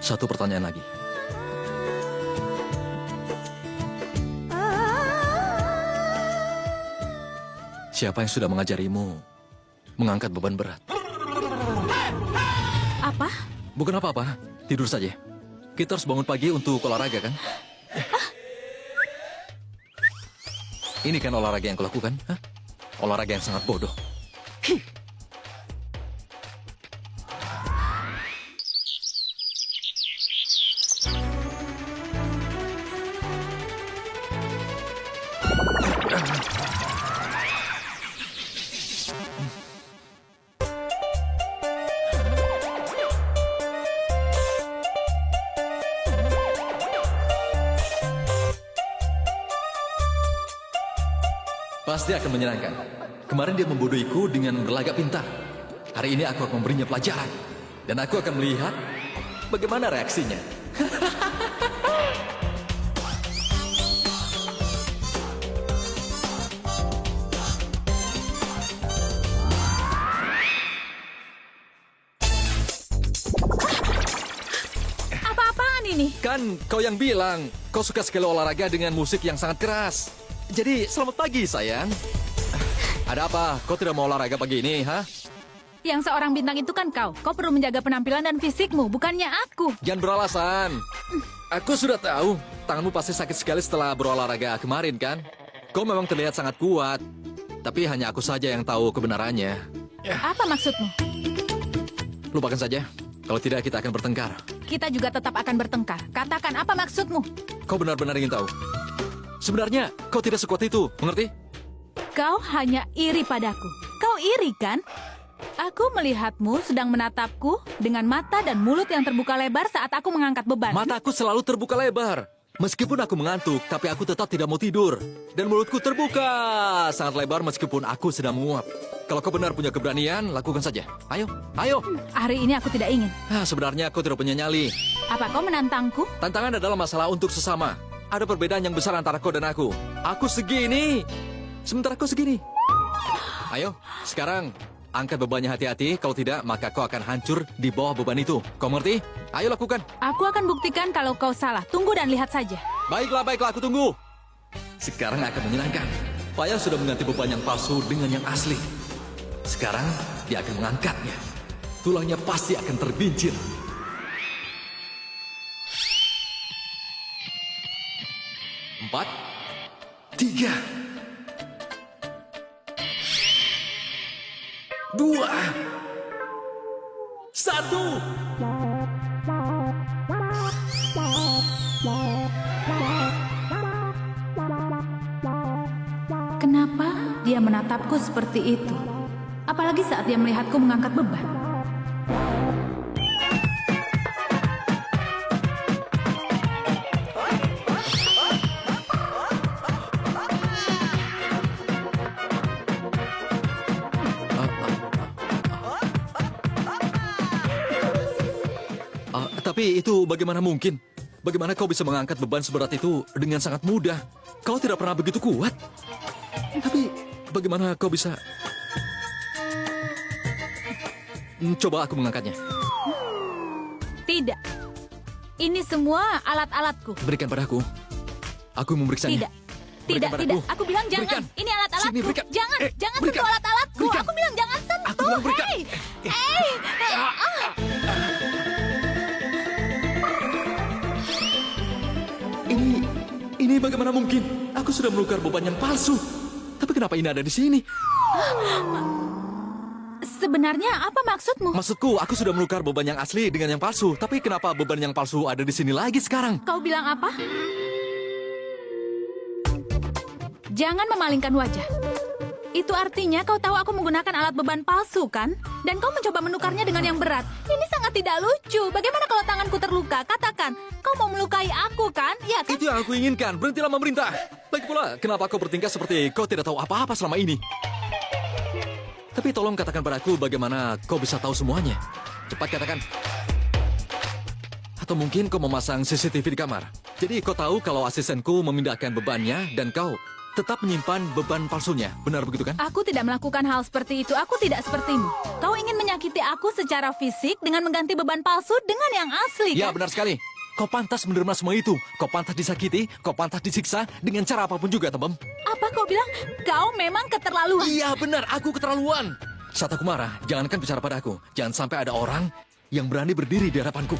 Satu pertanyaan lagi. Siapa yang sudah mengajarimu mengangkat beban berat? Apa? Bukan apa-apa, tidur saja. Kita harus bangun pagi untuk olahraga, kan? Ini kan olahraga yang kulakukan, hah? Olahraga yang sangat bodoh. Pasti akan menyenangkan. Kemarin dia membodohiku dengan berlagak pintar. Hari ini aku akan memberinya pelajaran. Dan aku akan melihat bagaimana reaksinya. Apa-apaan ini? Kan kau yang bilang, kau suka sekali olahraga dengan musik yang sangat keras. Jadi, selamat pagi, sayang. Ada apa? Kau tidak mau olahraga pagi ini, ha? Yang seorang bintang itu kan kau. Kau perlu menjaga penampilan dan fisikmu, bukannya aku. Jangan beralasan. Aku sudah tahu, tanganmu pasti sakit sekali setelah berolahraga kemarin, kan? Kau memang terlihat sangat kuat. Tapi hanya aku saja yang tahu kebenarannya. Apa maksudmu? Lupakan saja. Kalau tidak, kita akan bertengkar. Kita juga tetap akan bertengkar. Katakan apa maksudmu? Kau benar-benar ingin tahu. Sebenarnya, kau tidak sekuat itu, mengerti? Kau hanya iri padaku. Kau iri, kan? Aku melihatmu sedang menatapku dengan mata dan mulut yang terbuka lebar saat aku mengangkat beban. Mataku selalu terbuka lebar. Meskipun aku mengantuk, tapi aku tetap tidak mau tidur. Dan mulutku terbuka sangat lebar meskipun aku sedang menguap. Kalau kau benar punya keberanian, lakukan saja. Ayo, ayo. Hari ini aku tidak ingin. Sebenarnya kau tidak punya nyali. Apa kau menantangku? Tantangan adalah masalah untuk sesama. Ada perbedaan yang besar antara kau dan aku. Aku segini, sementara kau segini. Ayo, sekarang angkat bebannya hati-hati. Kalau tidak, maka kau akan hancur di bawah beban itu. Kau mengerti? Ayo lakukan. Aku akan buktikan kalau kau salah. Tunggu dan lihat saja. Baiklah, aku tunggu. Sekarang akan menyenangkan. Payah sudah mengganti beban yang palsu dengan yang asli. Sekarang dia akan mengangkatnya. Tulangnya pasti akan terbincir. 4, 3, 2, 1. Kenapa dia menatapku seperti itu? Apalagi saat dia melihatku mengangkat beban. Tapi itu bagaimana mungkin? Bagaimana kau bisa mengangkat beban seberat itu dengan sangat mudah? Kau tidak pernah begitu kuat. Tapi bagaimana kau bisa... Coba aku mengangkatnya. Tidak. Ini semua alat-alatku. Berikan padaku. Aku memeriksanya. Tidak. Tidak. Aku bilang jangan. Berikan. Ini alat-alatku. Sini, berikan. Jangan. Jangan berikan. sentuh alat-alatku. Berikan. Aku bilang jangan sentuh. Aku bilang berikan. Hey. Ini bagaimana mungkin? Aku sudah menukar beban yang palsu. Tapi kenapa ini ada di sini? Sebenarnya apa maksudmu? Maksudku, aku sudah menukar beban yang asli dengan yang palsu. Tapi kenapa beban yang palsu ada di sini lagi sekarang? Kau bilang apa? Jangan memalingkan wajah. Itu artinya kau tahu aku menggunakan alat beban palsu, kan? Dan kau mencoba menukarnya dengan yang berat. Ini sangat tidak lucu. Bagaimana kalau tanganku terluka? Katakan, kau mau melukai aku, kan? Ya, kan? Itu yang aku inginkan. Berhentilah memerintah. Lagi pula, kenapa kau bertingkah seperti kau tidak tahu apa-apa selama ini? Tapi tolong katakan padaku bagaimana kau bisa tahu semuanya. Cepat katakan. Atau mungkin kau memasang CCTV di kamar. Jadi kau tahu kalau asistenku memindahkan bebannya dan kau tetap menyimpan beban palsunya. Benar begitu kan? Aku tidak melakukan hal seperti itu. Aku tidak sepertimu. Kau ingin menyakiti aku secara fisik dengan mengganti beban palsu dengan yang asli, Ya, kan? benar sekali. Kau pantas menerima semua itu. Kau pantas disakiti, kau pantas disiksa dengan cara apapun juga, Tembem. Apa kau bilang? Kau memang keterlaluan. Iya, benar. Aku keterlaluan. Saat aku marah, jangankan bicara padaku. Jangan sampai ada orang yang berani berdiri di hadapanku.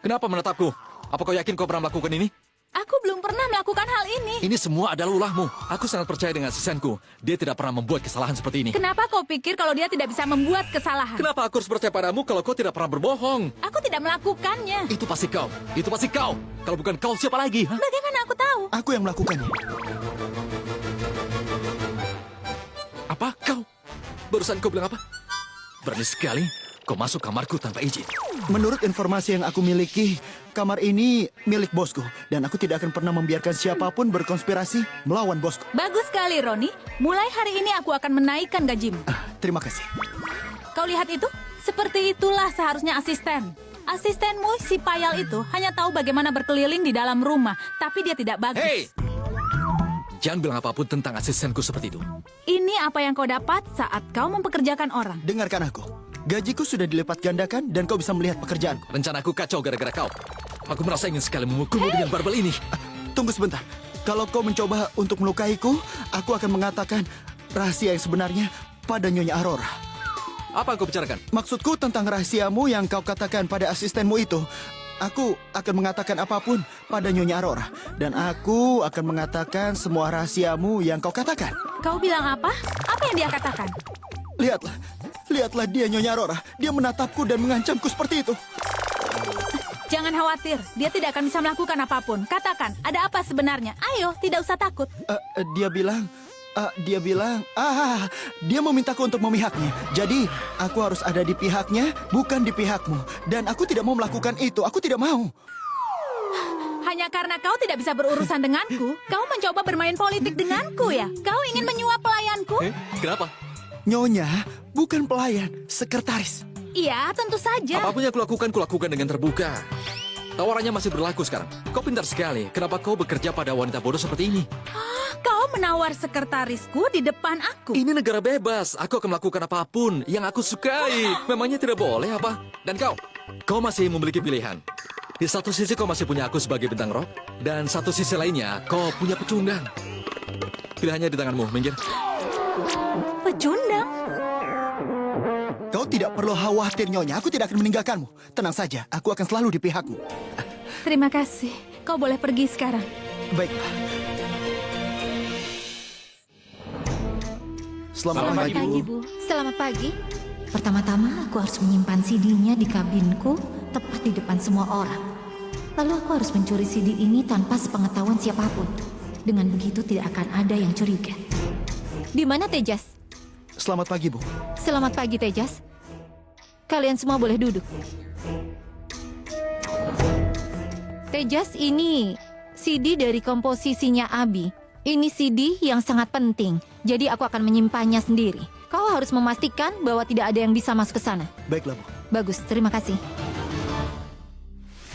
Kenapa menatapku? Apa kau yakin kau pernah melakukan ini? Aku belum pernah melakukan hal ini. Ini semua adalah ulahmu. Aku sangat percaya dengan asistenku. Dia tidak pernah membuat kesalahan seperti ini. Kenapa kau pikir kalau dia tidak bisa membuat kesalahan? Kenapa aku harus percaya padamu kalau kau tidak pernah berbohong? Aku tidak melakukannya. Itu pasti kau. Itu pasti kau. Kalau bukan kau, siapa lagi? Hah? Bagaimana aku tahu? Aku yang melakukannya. Apa? Kau? Barusan kau bilang apa? Berani sekali kau masuk kamarku tanpa izin. Menurut informasi yang aku miliki, kamar ini milik bosku. Dan aku tidak akan pernah membiarkan siapapun berkonspirasi melawan bosku. Bagus sekali, Roni. Mulai hari ini aku akan menaikkan gajimu. Terima kasih. Kau lihat itu? Seperti itulah seharusnya asisten. Asistenmu si Payal itu hanya tahu bagaimana berkeliling di dalam rumah, tapi dia tidak bagus. Hei! Jangan bilang apapun tentang asistenku seperti itu. Ini apa yang kau dapat saat kau mempekerjakan orang. Dengarkan aku. Gajiku sudah dilipat gandakan dan kau bisa melihat pekerjaanku. Rencanaku kacau gara-gara kau. Aku merasa ingin sekali memukulmu dengan barbel ini. Tunggu sebentar. Kalau kau mencoba untuk melukaiku, aku akan mengatakan rahasia yang sebenarnya pada Nyonya Aurora. Apa yang kau bicarakan? Maksudku tentang rahasiamu yang kau katakan pada asistenmu itu. Aku akan mengatakan apapun pada Nyonya Aurora. Dan aku akan mengatakan semua rahasiamu yang kau katakan. Kau bilang apa? Apa yang dia katakan? Lihatlah. Lihatlah dia, Nyonya Aurora. Dia menatapku dan mengancamku seperti itu. Jangan khawatir, dia tidak akan bisa melakukan apapun. Katakan, ada apa sebenarnya? Ayo, tidak usah takut. Dia bilang, dia memintaku untuk memihaknya. Jadi, aku harus ada di pihaknya, bukan di pihakmu. Dan aku tidak mau melakukan itu. Aku tidak mau. Hanya karena kau tidak bisa berurusan denganku, kau mencoba bermain politik denganku ya? Kau ingin menyuap pelayanku? Kenapa? Nyonya, bukan pelayan, sekretaris. Iya, tentu saja. Apapun yang kulakukan dengan terbuka. Tawarannya masih berlaku sekarang. Kau pintar sekali. Kenapa kau bekerja pada wanita bodoh seperti ini? Kau menawar sekretarisku di depan aku. Ini negara bebas. Aku akan melakukan apapun yang aku sukai. Memangnya tidak boleh apa? Dan kau masih memiliki pilihan. Di satu sisi kau masih punya aku sebagai bintang rock. Dan satu sisi lainnya, kau punya pecundang. Pilihannya di tanganmu, minggir. Pecundang? Kau tidak perlu khawatir, Nyonya. Aku tidak akan meninggalkanmu. Tenang saja, aku akan selalu di pihakmu. Terima kasih. Kau boleh pergi sekarang. Baiklah. Selamat pagi, Bu. Selamat pagi. Pertama-tama aku harus menyimpan CD-nya di kabinku, tepat di depan semua orang. Lalu aku harus mencuri CD ini tanpa sepengetahuan siapapun. Dengan begitu tidak akan ada yang curiga. Di mana Tejas? Selamat pagi, Bu. Selamat pagi, Tejas. Kalian semua boleh duduk. Tejas, ini CD dari komposisinya Abi. Ini CD yang sangat penting, jadi aku akan menyimpannya sendiri. Kau harus memastikan bahwa tidak ada yang bisa masuk ke sana. Baiklah, Bu. Bagus, terima kasih.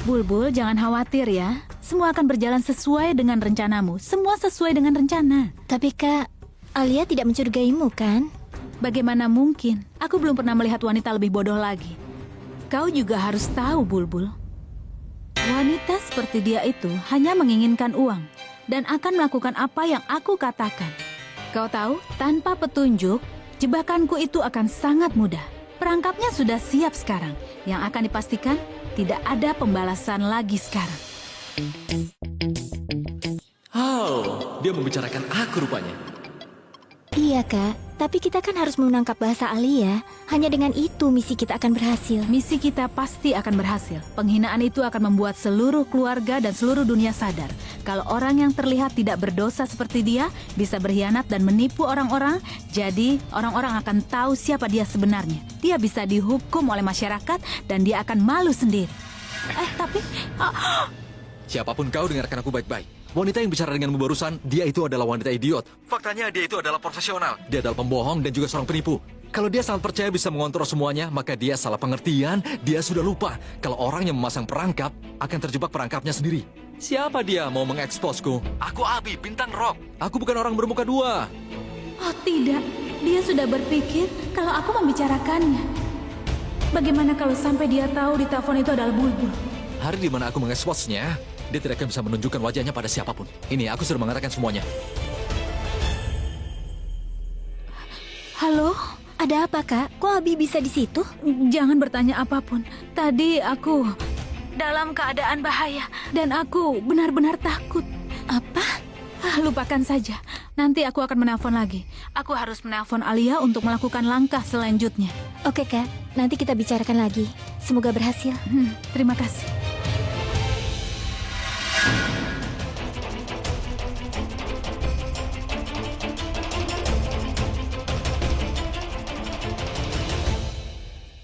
Bulbul, jangan khawatir ya. Semua akan berjalan sesuai dengan rencanamu. Semua sesuai dengan rencana. Tapi Kak, Alia tidak mencurigaimu kan? Bagaimana mungkin? Aku belum pernah melihat wanita lebih bodoh lagi. Kau juga harus tahu, Bulbul. Wanita seperti dia itu hanya menginginkan uang dan akan melakukan apa yang aku katakan. Kau tahu, tanpa petunjuk, jebakanku itu akan sangat mudah. Perangkapnya sudah siap sekarang. Yang akan dipastikan, tidak ada pembalasan lagi sekarang. Oh, dia membicarakan aku rupanya. Iya Kak, tapi kita kan harus menangkap bahasa Alia. Hanya dengan itu misi kita akan berhasil. Misi kita pasti akan berhasil. Penghinaan itu akan membuat seluruh keluarga dan seluruh dunia sadar. Kalau orang yang terlihat tidak berdosa seperti dia bisa berkhianat dan menipu orang-orang, jadi orang-orang akan tahu siapa dia sebenarnya. Dia bisa dihukum oleh masyarakat dan dia akan malu sendiri. Tapi... Siapapun kau, dengarkan aku baik-baik. Wanita yang bicara denganmu barusan, dia itu adalah wanita idiot. Faktanya dia itu adalah profesional. Dia adalah pembohong dan juga seorang penipu. Kalau dia sangat percaya bisa mengontrol semuanya, maka dia salah pengertian, dia sudah lupa. Kalau orang yang memasang perangkap, akan terjebak perangkapnya sendiri. Siapa dia mau mengeksposku? Aku Abi, bintang rock. Aku bukan orang bermuka dua. Oh tidak, dia sudah berpikir kalau aku membicarakannya. Bagaimana kalau sampai dia tahu di telepon itu adalah Bulbul? Hari di mana aku mengeksposnya, dia tidak akan bisa menunjukkan wajahnya pada siapapun. Ini, aku sudah mengatakan semuanya. Halo? Ada apa, Kak? Kok Abi bisa di situ? Jangan bertanya apapun. Tadi aku dalam keadaan bahaya dan aku benar-benar takut. Apa? Lupakan saja. Nanti aku akan menelpon lagi. Aku harus menelpon Alia untuk melakukan langkah selanjutnya. Oke, Kak. Nanti kita bicarakan lagi. Semoga berhasil. Terima kasih.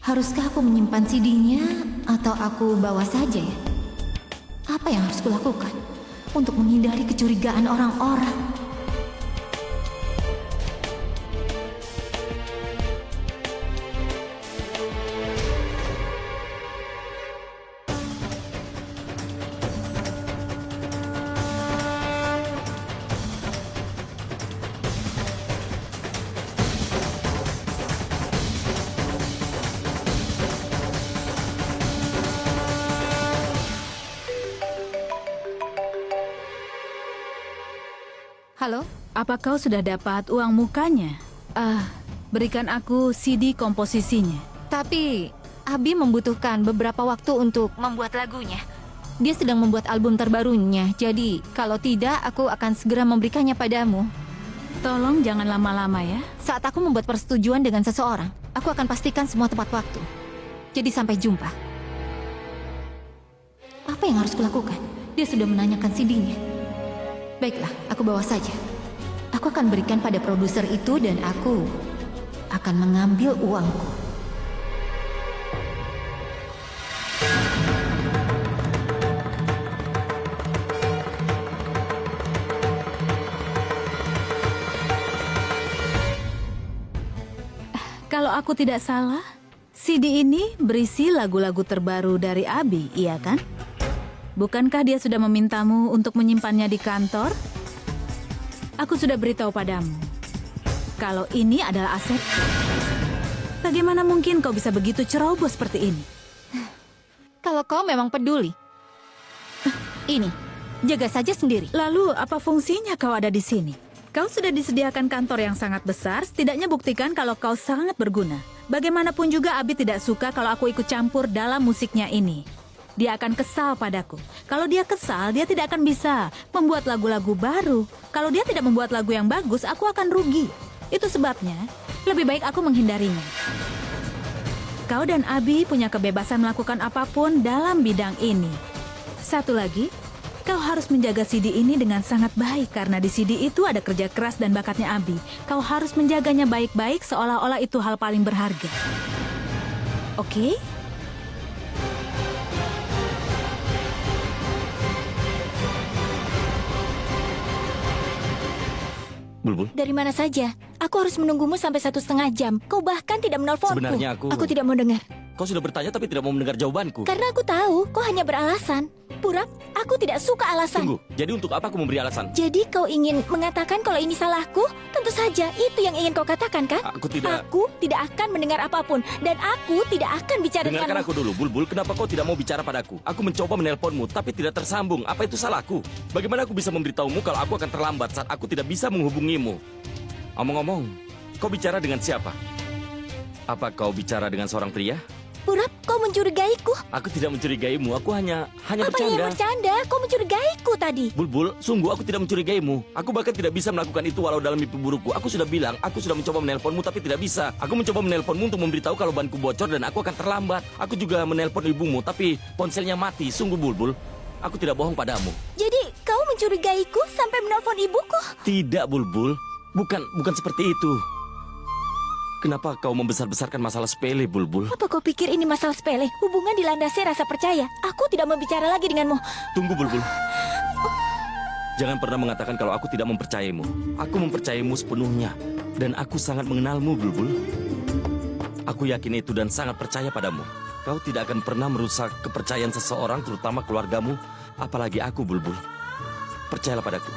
Haruskah aku menyimpan CD-nya atau aku bawa saja ya? Apa yang harus kulakukan untuk menghindari kecurigaan orang-orang? Halo? Apa kau sudah dapat uang mukanya? Berikan aku CD komposisinya. Tapi Abi membutuhkan beberapa waktu untuk membuat lagunya. Dia sedang membuat album terbarunya, jadi kalau tidak aku akan segera memberikannya padamu. Tolong jangan lama-lama ya. Saat aku membuat persetujuan dengan seseorang, aku akan pastikan semua tepat waktu. Jadi sampai jumpa. Apa yang harus kulakukan? Dia sudah menanyakan CD-nya. Baiklah, aku bawa saja. Aku akan berikan pada produser itu dan aku akan mengambil uangku. Kalau aku tidak salah, CD ini berisi lagu-lagu terbaru dari Abi, iya kan? Bukankah dia sudah memintamu untuk menyimpannya di kantor? Aku sudah beritahu padamu. Kalau ini adalah aset. Bagaimana mungkin kau bisa begitu ceroboh seperti ini? Kalau kau memang peduli. Ini, jaga saja sendiri. Lalu apa fungsinya kau ada di sini? Kau sudah disediakan kantor yang sangat besar, setidaknya buktikan kalau kau sangat berguna. Bagaimanapun juga Abi tidak suka kalau aku ikut campur dalam musiknya ini. Dia akan kesal padaku. Kalau dia kesal, dia tidak akan bisa membuat lagu-lagu baru. Kalau dia tidak membuat lagu yang bagus, aku akan rugi. Itu sebabnya, lebih baik aku menghindarinya. Kau dan Abi punya kebebasan melakukan apapun dalam bidang ini. Satu lagi, kau harus menjaga CD ini dengan sangat baik karena di CD itu ada kerja keras dan bakatnya Abi. Kau harus menjaganya baik-baik seolah-olah itu hal paling berharga. Oke? Bulbul, Dari mana saja? Aku harus menunggumu sampai 1,5 jam. Kau bahkan tidak menelponku. Sebenarnya aku- Aku tidak mau dengar. kau sudah bertanya tapi tidak mau mendengar jawabanku. Karena aku tahu kau hanya beralasan. Purap, aku tidak suka alasan. Tunggu, jadi untuk apa aku memberi alasan? Jadi kau ingin mengatakan kalau ini salahku? Tentu saja, itu yang ingin kau katakan, kan? Aku tidak... Aku tidak akan mendengar apapun. Dan aku tidak akan bicara Dengarkan denganmu. aku dulu, Bulbul. Kenapa kau tidak mau bicara padaku? Aku mencoba menelponmu, tapi tidak tersambung. Apa itu salahku? Bagaimana aku bisa memberitahumu kalau aku akan terlambat saat aku tidak bisa menghubungimu? Omong-omong, kau bicara dengan siapa? Apa kau bicara dengan seorang pria? Purap, kau mencurigaiku. Aku tidak mencurigaimu, aku hanya Apa yang bercanda. bercanda? Kau mencurigaiku tadi. Bulbul, sungguh aku tidak mencurigaimu. Aku bahkan tidak bisa melakukan itu walau dalam mimpi burukku. Aku sudah bilang, aku sudah mencoba menelponmu tapi tidak bisa. Aku mencoba menelponmu untuk memberitahu kalau banku bocor dan aku akan terlambat. Aku juga menelpon ibumu tapi ponselnya mati. Sungguh Bulbul, aku tidak bohong padamu. Jadi kau mencurigaiku sampai menelpon ibuku? Tidak Bulbul, bukan seperti itu. Kenapa kau membesar-besarkan masalah sepele, Bulbul? Apa kau pikir ini masalah sepele? Hubungan dilandasi rasa percaya. Aku tidak mau bicara lagi denganmu. Tunggu, Bulbul. Jangan pernah mengatakan kalau aku tidak mempercayaimu. Aku mempercayaimu sepenuhnya. Dan aku sangat mengenalmu, Bulbul. Aku yakin itu dan sangat percaya padamu. Kau tidak akan pernah merusak kepercayaan seseorang, terutama keluargamu, Apalagi aku, Bulbul. Percayalah padaku.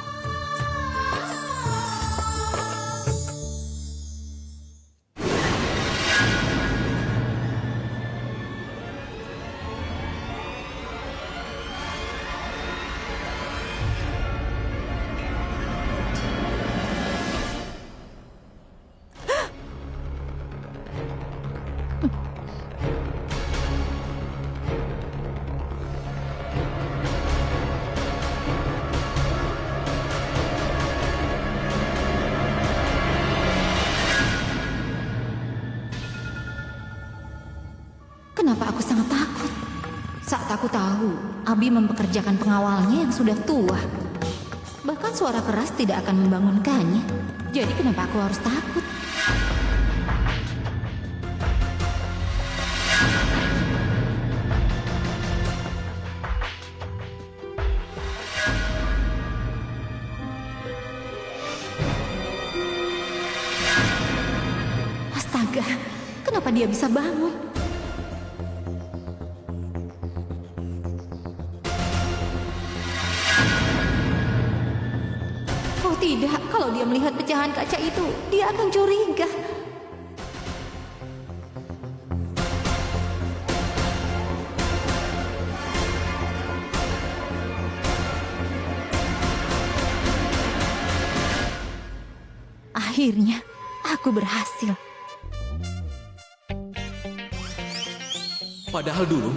Kenapa aku sangat takut? Saat aku tahu Abi mempekerjakan pengawalnya yang sudah tua. Bahkan suara keras tidak akan membangunkannya. Jadi kenapa aku harus takut? Astaga, kenapa dia bisa bangun? Oh tidak, kalau dia melihat pecahan kaca itu, dia akan curiga. Akhirnya, aku berhasil. Padahal dulu,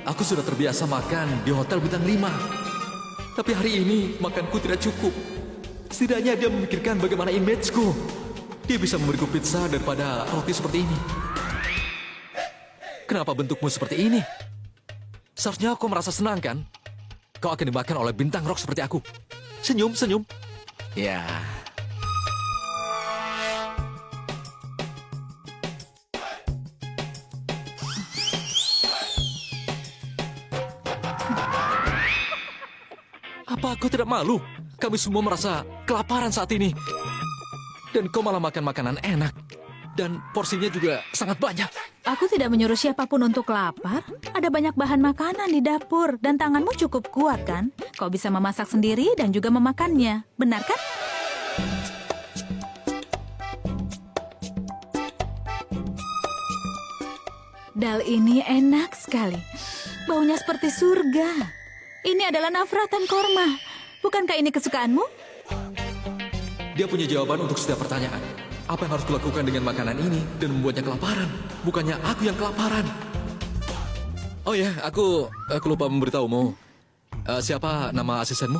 aku sudah terbiasa makan di hotel bintang 5. Tapi hari ini, makanku tidak cukup. Setidaknya dia memikirkan bagaimana image-ku. Dia bisa memberiku pizza daripada roti seperti ini. Kenapa bentukmu seperti ini? Seharusnya kau merasa senang, kan? Kau akan dimakan oleh bintang rock seperti aku. Senyum, senyum. Ya. Apa kau tidak malu? Kami semua merasa kelaparan saat ini. Dan kau malah makan makanan enak. Dan porsinya juga sangat banyak. Aku tidak menyuruh siapapun untuk lapar. Ada banyak bahan makanan di dapur. Dan tanganmu cukup kuat, kan? Kau bisa memasak sendiri dan juga memakannya. Benar, kan? Dal ini enak sekali. Baunya seperti surga. Ini adalah navratan korma. Bukankah ini kesukaanmu? Dia punya jawaban untuk setiap pertanyaan. Apa yang harus kulakukan dengan makanan ini dan membuatnya kelaparan? Bukannya aku yang kelaparan. Oh ya, aku lupa memberitahumu. Siapa nama asistenmu?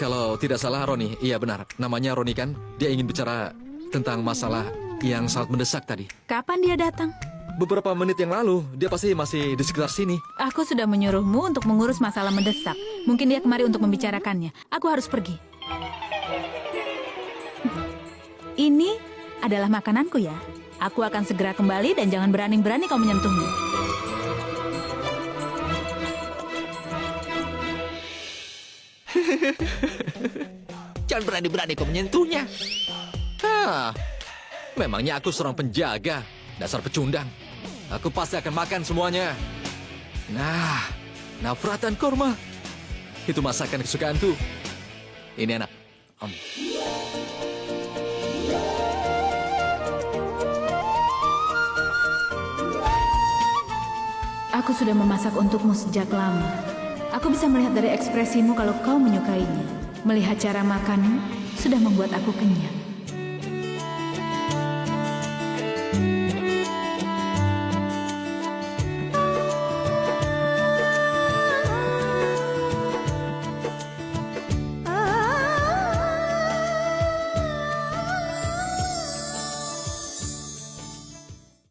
Kalau tidak salah Roni. Iya benar, namanya Roni kan? Dia ingin bicara tentang masalah yang sangat mendesak tadi. Kapan dia datang? Beberapa menit yang lalu, dia pasti masih di sekitar sini. Aku sudah menyuruhmu untuk mengurus masalah mendesak. Mungkin dia kemari untuk membicarakannya. Aku harus pergi. Ini adalah makananku ya. Aku akan segera kembali dan jangan berani-berani kau menyentuhnya. Jangan berani-berani kau menyentuhnya. Memangnya aku seorang penjaga. Dasar pecundang. Aku pasti akan makan semuanya. Nah, navratan korma. Itu masakan kesukaanku. Ini enak. Aku sudah memasak untukmu sejak lama. Aku bisa melihat dari ekspresimu kalau kau menyukainya. Melihat cara makanmu sudah membuat aku kenyang.